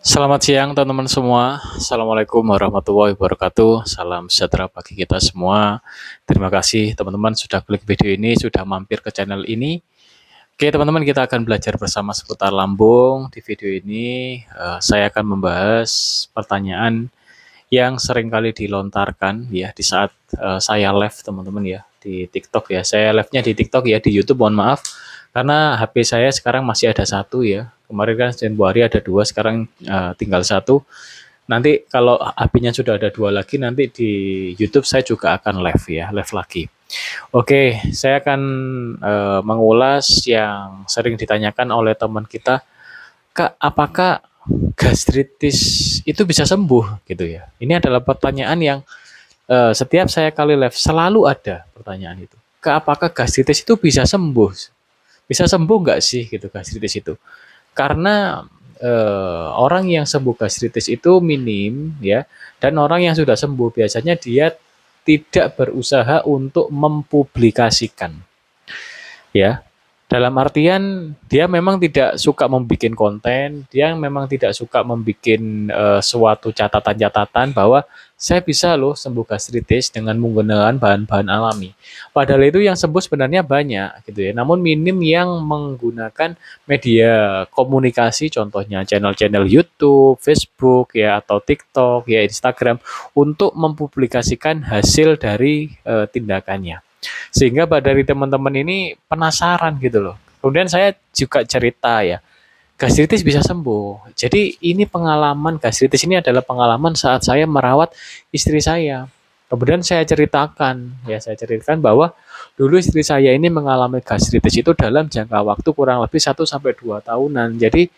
Selamat siang teman-teman semua. Assalamualaikum warahmatullahi wabarakatuh. Salam sejahtera bagi kita semua. Terima kasih teman-teman sudah klik video ini, sudah mampir ke channel ini. Oke teman-teman, kita akan belajar bersama seputar lambung. Di video ini saya akan membahas pertanyaan yang sering kali dilontarkan ya di saat saya live teman-teman ya di TikTok ya. Saya live-nya di TikTok ya, di YouTube mohon maaf. Karena HP saya sekarang masih ada satu ya. Kemarin kan Januari ada dua, sekarang tinggal satu. Nanti kalau HP-nya sudah ada dua lagi, nanti di YouTube saya juga akan live ya, live lagi. Oke, saya akan mengulas yang sering ditanyakan oleh teman kita, Kak, apakah gastritis itu bisa sembuh gitu ya? Ini adalah pertanyaan yang setiap saya kali live selalu ada pertanyaan itu. Kak, apakah gastritis itu bisa sembuh? Bisa sembuh nggak sih gitu gastritis itu? Karena orang yang sembuh gastritis itu minim ya, dan orang yang sudah sembuh biasanya dia tidak berusaha untuk mempublikasikan ya. Dalam artian dia memang tidak suka membuat konten, dia memang tidak suka membuat suatu catatan-catatan bahwa saya bisa loh sembuh gastritis dengan menggunakan bahan-bahan alami. Padahal itu yang sembuh sebenarnya banyak gitu ya. Namun minim yang menggunakan media komunikasi, contohnya channel-channel YouTube, Facebook ya, atau TikTok ya, Instagram, untuk mempublikasikan hasil dari tindakannya. Sehingga dari teman-teman ini penasaran gitu loh. Kemudian saya juga cerita ya, gastritis bisa sembuh. Jadi ini pengalaman gastritis ini adalah pengalaman saat saya merawat istri saya. Kemudian saya ceritakan bahwa dulu istri saya ini mengalami gastritis itu dalam jangka waktu kurang lebih 1 sampai 2 tahunan. Jadi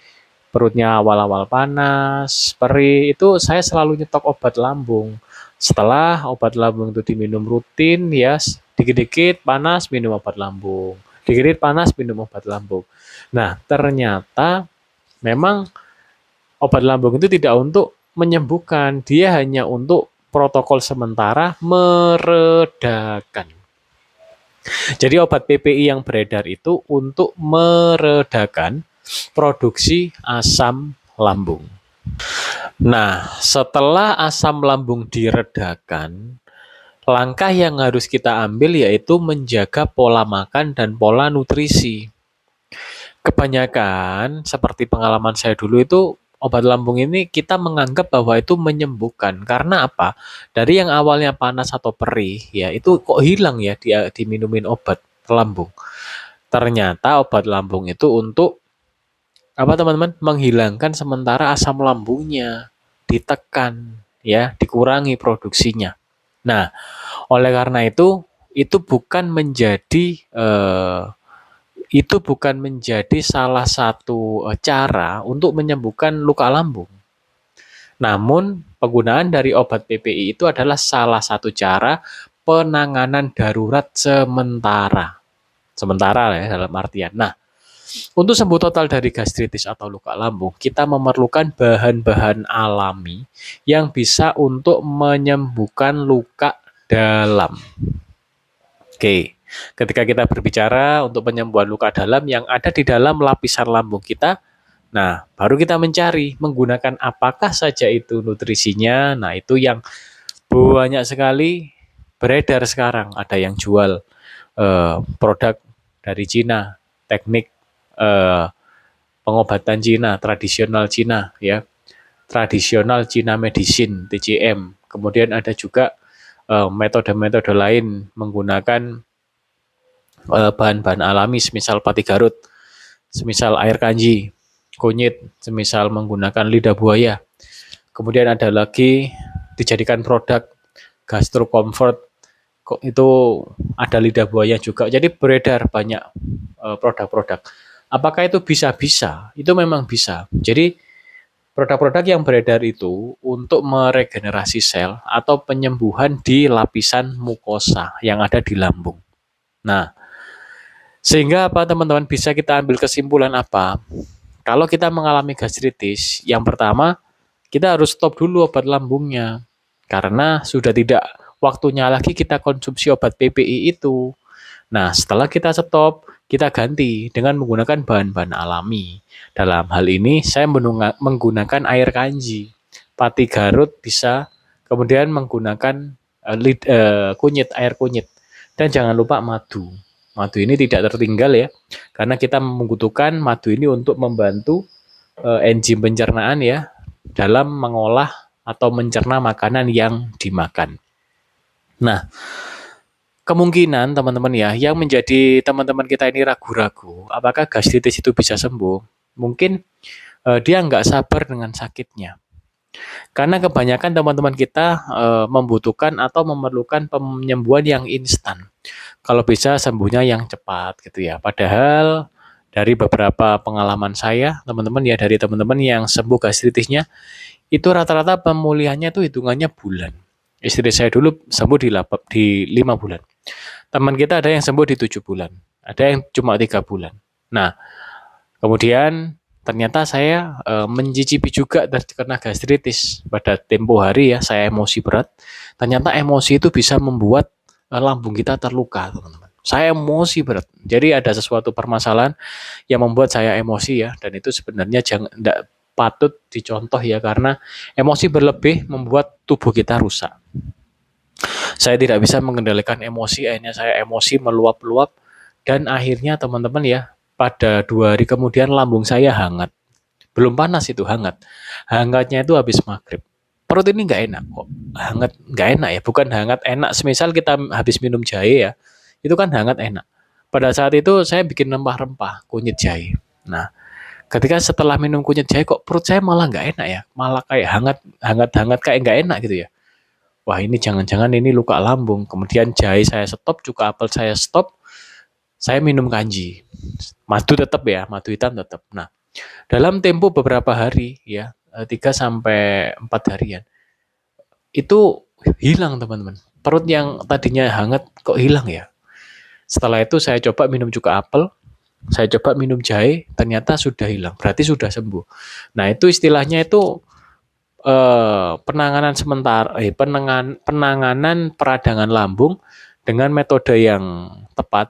perutnya awal-awal panas, perih, itu saya selalu nyetok obat lambung. Setelah obat lambung itu diminum rutin, ya dikit-dikit panas minum obat lambung, dikit-dikit panas minum obat lambung. Nah, ternyata memang obat lambung itu tidak untuk menyembuhkan, dia hanya untuk protokol sementara meredakan. Jadi obat PPI yang beredar itu untuk meredakan produksi asam lambung. Nah, setelah asam lambung diredakan, langkah yang harus kita ambil yaitu menjaga pola makan dan pola nutrisi. Kebanyakan seperti pengalaman saya dulu itu obat lambung ini kita menganggap bahwa itu menyembuhkan. Karena apa? Dari yang awalnya panas atau perih, ya itu kok hilang ya dia diminumin obat lambung. Ternyata obat lambung itu untuk apa teman-teman? Menghilangkan sementara asam lambungnya, ditekan ya, dikurangi produksinya. Nah, oleh karena itu bukan menjadi salah satu cara untuk menyembuhkan luka lambung. Namun, penggunaan dari obat PPI itu adalah salah satu cara penanganan darurat sementara. Sementara ya dalam artian. Nah, untuk sembuh total dari gastritis atau luka lambung, kita memerlukan bahan-bahan alami yang bisa untuk menyembuhkan luka dalam. Oke, ketika kita berbicara untuk penyembuhan luka dalam yang ada di dalam lapisan lambung kita, nah baru kita mencari menggunakan apakah saja itu nutrisinya. Nah itu yang banyak sekali beredar sekarang. Ada yang jual produk dari Cina, teknik eh, pengobatan Cina, tradisional Cina ya, tradisional Cina medicine (TCM). Kemudian ada juga metode-metode lain menggunakan bahan-bahan alami, semisal pati Garut, semisal air kanji, kunyit, semisal menggunakan lidah buaya. Kemudian ada lagi dijadikan produk Gastro Comfort, kok itu ada lidah buaya juga. Jadi beredar banyak produk-produk. Apakah itu bisa? Itu memang bisa. Jadi produk-produk yang beredar itu untuk meregenerasi sel atau penyembuhan di lapisan mukosa yang ada di lambung. Nah, sehingga apa teman-teman, bisa kita ambil kesimpulan apa? Kalau kita mengalami gastritis, yang pertama kita harus stop dulu obat lambungnya. Karena sudah tidak waktunya lagi kita konsumsi obat PPI itu. Nah, setelah kita stop, kita ganti dengan menggunakan bahan-bahan alami. Dalam hal ini, saya menggunakan air kanji. Pati Garut bisa, kemudian menggunakan kunyit, air kunyit. Dan jangan lupa madu. Madu ini tidak tertinggal ya, karena kita membutuhkan madu ini untuk membantu enzim pencernaan ya, dalam mengolah atau mencerna makanan yang dimakan. Nah, kemungkinan teman-teman ya, yang menjadi teman-teman kita ini ragu-ragu, apakah gastritis itu bisa sembuh? Mungkin dia nggak sabar dengan sakitnya. Karena kebanyakan teman-teman kita membutuhkan atau memerlukan penyembuhan yang instan. Kalau bisa sembuhnya yang cepat gitu ya. Padahal dari beberapa pengalaman saya, teman-teman ya, dari teman-teman yang sembuh gastritisnya, itu rata-rata pemulihannya itu hitungannya bulan. Istri saya dulu sembuh di 5 bulan. Teman kita ada yang sembuh di 7 bulan. Ada yang cuma 3 bulan. Nah, kemudian ternyata saya mencicipi juga terkena gastritis pada tempo hari ya, saya emosi berat. Ternyata emosi itu bisa membuat lambung kita terluka, teman-teman. Saya emosi berat. Jadi ada sesuatu permasalahan yang membuat saya emosi ya, dan itu sebenarnya tidak patut dicontoh ya, karena emosi berlebih membuat tubuh kita rusak. Saya tidak bisa mengendalikan emosi, akhirnya saya emosi meluap-luap, dan akhirnya teman-teman ya, pada 2 hari kemudian lambung saya hangat. Belum panas itu, hangat. Hangatnya itu habis maghrib. Perut ini nggak enak kok. Hangat nggak enak ya, bukan hangat enak. Semisal kita habis minum jahe ya, itu kan hangat enak. Pada saat itu saya bikin rempah-rempah, kunyit jahe. Nah, ketika setelah minum kunyit jahe kok perut saya malah nggak enak ya, malah kayak hangat kayak nggak enak gitu ya. Wah, ini jangan-jangan ini luka lambung. Kemudian jahe saya stop, cuka apel saya stop, saya minum kanji. Madu tetap ya, madu hitam tetap. Nah, dalam tempo beberapa hari ya, 3 sampai 4 harian, itu hilang teman-teman. Perut yang tadinya hangat kok hilang ya. Setelah itu saya coba minum cuka apel, saya coba minum jahe, ternyata sudah hilang. Berarti sudah sembuh. Nah, itu istilahnya itu penanganan sementara, penanganan peradangan lambung dengan metode yang tepat,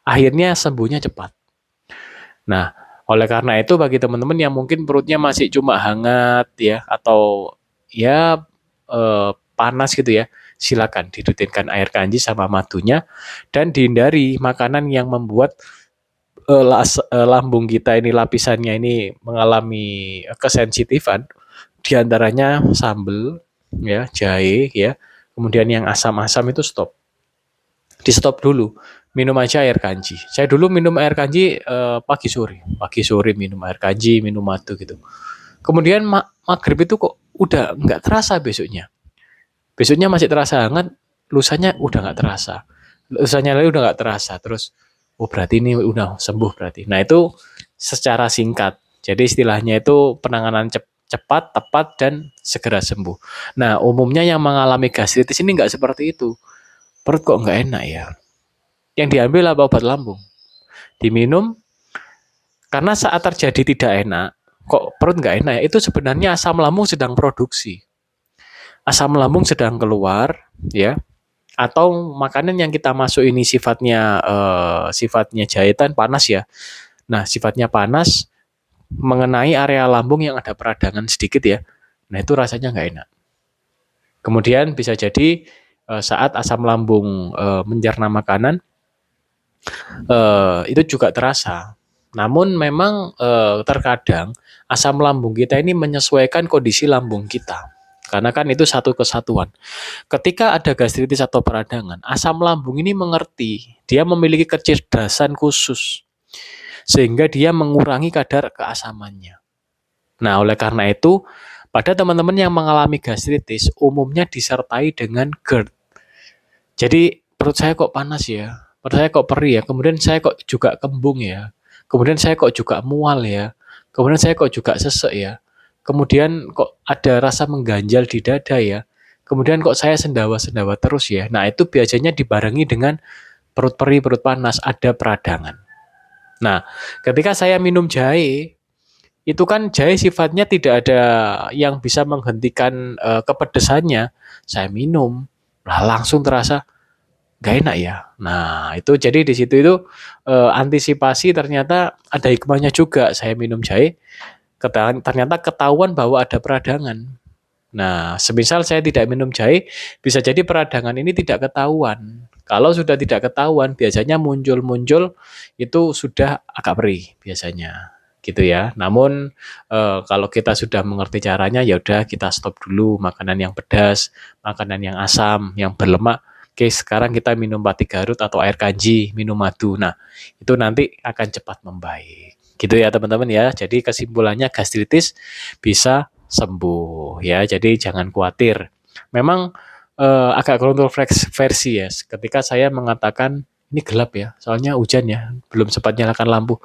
akhirnya sembuhnya cepat. Nah, oleh karena itu bagi teman-teman yang mungkin perutnya masih cuma hangat ya, atau ya panas gitu ya, silakan dirutinkan air kanji sama madunya, dan dihindari makanan yang membuat lambung kita ini, lapisannya ini mengalami kesensitifan. Di antaranya sambel ya, jahe ya, kemudian yang asam-asam itu stop. Di stop dulu. Minum aja air kanji. Saya dulu minum air kanji pagi sore minum air kanji, minum madu gitu. Kemudian maghrib itu kok udah nggak terasa besoknya. Besoknya masih terasa hangat, lusanya udah nggak terasa. Lusanya lagi udah nggak terasa. Terus, oh berarti ini udah sembuh berarti. Nah itu secara singkat. Jadi istilahnya itu penanganan cepat, tepat, dan segera sembuh. Nah umumnya yang mengalami gastritis ini nggak seperti itu. Perut kok nggak enak ya. Yang diambil apa, obat lambung. Diminum, karena saat terjadi tidak enak, kok perut nggak enak ya, itu sebenarnya asam lambung sedang produksi. Asam lambung sedang keluar, ya, atau makanan yang kita masuk ini sifatnya jahitan panas ya. Nah, sifatnya panas mengenai area lambung yang ada peradangan sedikit ya. Nah, itu rasanya nggak enak. Kemudian bisa jadi saat asam lambung mencerna makanan, itu juga terasa. Namun memang terkadang asam lambung kita ini menyesuaikan kondisi lambung kita. Karena kan itu satu kesatuan. Ketika ada gastritis atau peradangan, asam lambung ini mengerti, dia memiliki kecerdasan khusus, sehingga dia mengurangi kadar keasamannya. Nah, oleh karena itu, pada teman-teman yang mengalami gastritis, umumnya disertai dengan GERD. Jadi, perut saya kok panas ya, perut saya kok perih ya, kemudian saya kok juga kembung ya, kemudian saya kok juga mual ya, kemudian saya kok juga sesek ya, kemudian kok ada rasa mengganjal di dada ya, kemudian kok saya sendawa-sendawa terus ya. Nah, itu biasanya dibarengi dengan perut perih, perut panas, ada peradangan. Nah, ketika saya minum jahe, itu kan jahe sifatnya tidak ada yang bisa menghentikan kepedesannya. Saya minum, lah langsung terasa nggak enak ya. Nah, itu jadi di situ itu antisipasi ternyata ada hikmahnya juga. Saya minum jahe, ternyata ketahuan bahwa ada peradangan. Nah, semisal saya tidak minum jahe, bisa jadi peradangan ini tidak ketahuan. Kalau sudah tidak ketahuan, biasanya muncul-muncul itu sudah agak perih biasanya, gitu ya. Namun kalau kita sudah mengerti caranya, ya udah kita stop dulu makanan yang pedas, makanan yang asam, yang berlemak. Oke, sekarang kita minum batik Garut atau air kanji, minum madu. Nah, itu nanti akan cepat membaik. Gitu ya teman-teman ya. Jadi kesimpulannya gastritis bisa sembuh ya. Jadi jangan khawatir. Memang agak kontroversi ya ketika saya mengatakan ini gelap ya, soalnya hujan ya, belum sempat nyalakan lampu.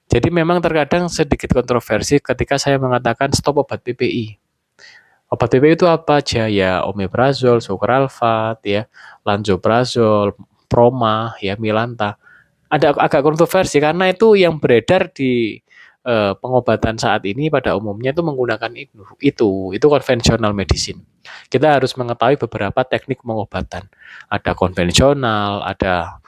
Jadi memang terkadang sedikit kontroversi ketika saya mengatakan stop obat PPI. Obat PPI itu apa aja ya? Omeprazol, sukralfat ya, lansoprazol, Proma ya, Milanta. Ada agak kontroversi karena itu yang beredar di pengobatan saat ini pada umumnya itu menggunakan itu konvensional medicine. Kita harus mengetahui beberapa teknik pengobatan. Ada konvensional, ada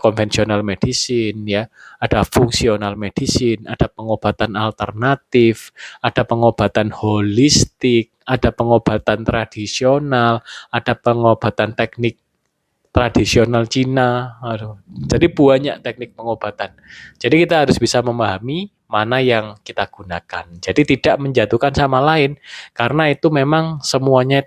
konvensional medicine ya, ada fungsional medicine, ada pengobatan alternatif, ada pengobatan holistik, ada pengobatan tradisional, ada pengobatan teknik tradisional Cina. Aduh. Jadi banyak teknik pengobatan. Jadi kita harus bisa memahami mana yang kita gunakan. Jadi tidak menjatuhkan sama lain karena itu memang semuanya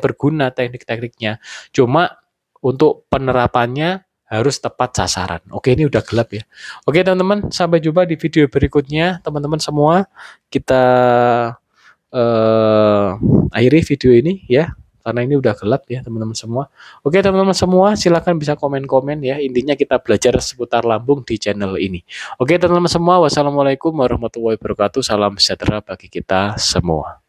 berguna teknik-tekniknya. Cuma untuk penerapannya harus tepat sasaran. Oke, ini udah gelap ya. Oke, teman-teman, sampai jumpa di video berikutnya. Teman-teman semua, kita eh akhiri video ini ya. Karena ini udah gelap ya teman-teman semua. Oke teman-teman semua silakan bisa komen-komen ya. Intinya kita belajar seputar lambung di channel ini. Oke teman-teman semua wassalamualaikum warahmatullahi wabarakatuh. Salam sejahtera bagi kita semua.